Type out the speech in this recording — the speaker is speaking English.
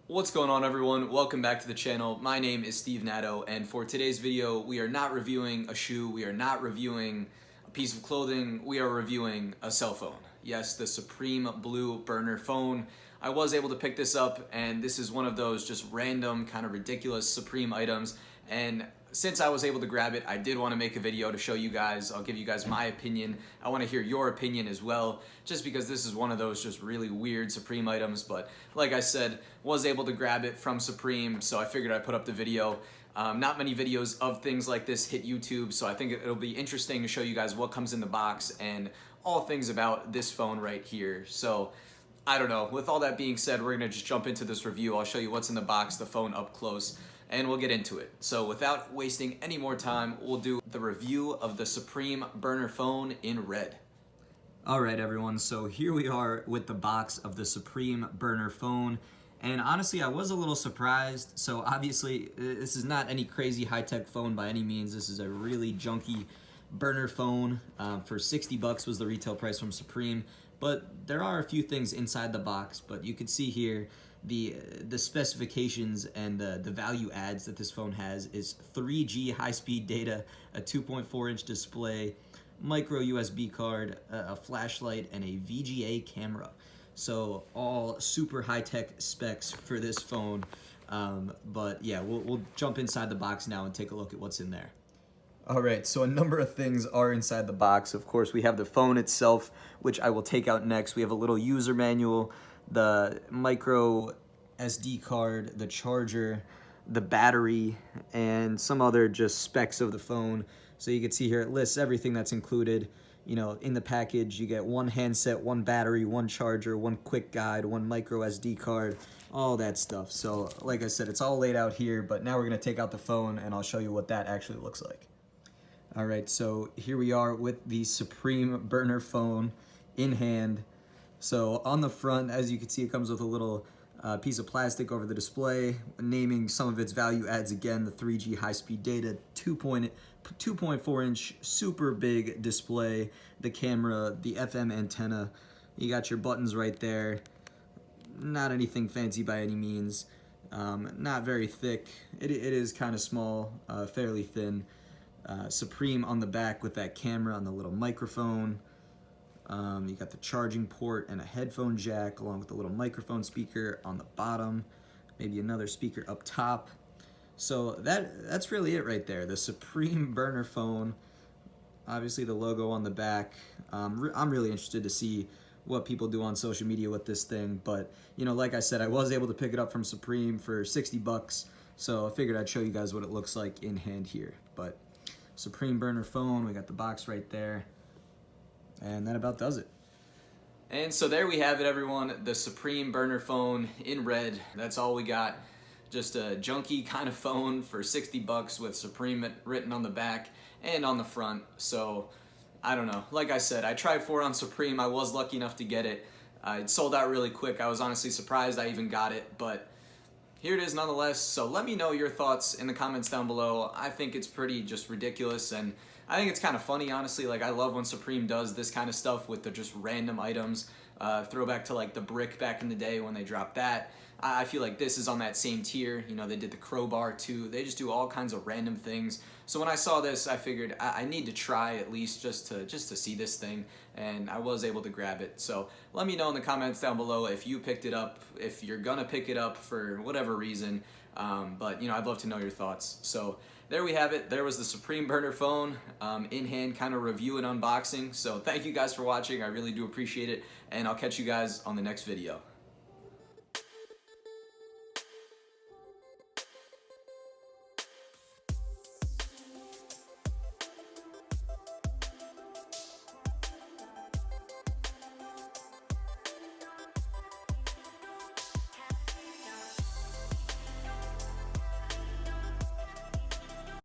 What's going on, everyone? Welcome back to the channel. My name is Steve Natto, and for today's video we are not reviewing a shoe, we are not reviewing a piece of clothing, we are reviewing a cell phone. Yes, the Supreme Blue Burner phone. I was able to pick this up, and this is one of those just random kind of ridiculous Supreme items, and since I was able to grab it, I did want to make a video to show you guys. I'll give you guys my opinion. I want to hear your opinion as well, just because this is one of those just really weird Supreme items. But like I said, was able to grab it from Supreme, so I figured I'd put up the video. Not many videos of things like this hit YouTube, so I think it'll be interesting to show you guys what comes in the box and all things about this phone right here. So I don't know. With all that being said, we're going to just jump into this review. I'll show you what's in the box, the phone up close, and we'll get into it. So without wasting any more time, we'll do the review of the Supreme Burner phone in red. All right, everyone, so here we are with the box of the Supreme Burner phone. And honestly, I was a little surprised. So obviously, this is not any crazy high-tech phone by any means. This is a really junky burner phone. For 60 bucks was the retail price from Supreme. But there are a few things inside the box, but you can see here the specifications and the value adds that this phone has is 3G high-speed data, a 2.4-inch display, micro USB card, a flashlight, and a VGA camera. So all super high-tech specs for this phone. But yeah, we'll jump inside the box now and take a look at what's in there. All right, so a number of things are inside the box. Of course, we have the phone itself, which I will take out next. We have a little user manual, the micro SD card, the charger, the battery, and some other just specs of the phone. So you can see here it lists everything that's included. You know, in the package, you get one handset, one battery, one charger, one quick guide, one micro SD card, all that stuff. So like I said, it's all laid out here, but now we're gonna take out the phone and I'll show you what that actually looks like. All right, so here we are with the Supreme Burner phone in hand. So on the front, as you can see, it comes with a little piece of plastic over the display, naming some of its value adds again, the 3G high-speed data, 2.4-inch super big display, the camera, the FM antenna. You got your buttons right there. Not anything fancy by any means. Not very thick. It is kind of small, fairly thin. Supreme on the back with that camera on the little microphone. You got the charging port and a headphone jack along with a little microphone speaker on the bottom, maybe another speaker up top. So that's really it right there, the Supreme Burner phone. Obviously the logo on the back. I'm really interested to see what people do on social media with this thing, but you know, like I said, I was able to pick it up from Supreme for 60 bucks, so I figured I'd show you guys what it looks like in hand here. But Supreme Burner phone, we got the box right there, and that about does it. And so there we have it, everyone, the Supreme Burner phone in red. That's all we got. Just a junky kind of phone for 60 bucks with Supreme written on the back and on the front. So I don't know, like I said, I tried for it on Supreme. I was lucky enough to get it. It sold out really quick. I was honestly surprised I even got it, but here it is nonetheless. So let me know your thoughts in the comments down below. I think it's pretty just ridiculous, and I think it's kind of funny, honestly. Like, I love when Supreme does this kind of stuff with the just random items. Throwback to like the brick back in the day when they dropped that. I feel like this is on that same tier. You know, they did the crowbar too. They just do all kinds of random things. So when I saw this, I figured I need to try at least just to see this thing, and I was able to grab it. So let me know in the comments down below if you picked it up, if you're gonna pick it up for whatever reason. But you know, I'd love to know your thoughts. So there we have it. There was the Supreme Burner phone in hand kind of review and unboxing. So thank you guys for watching. I really do appreciate it, and I'll catch you guys on the next video.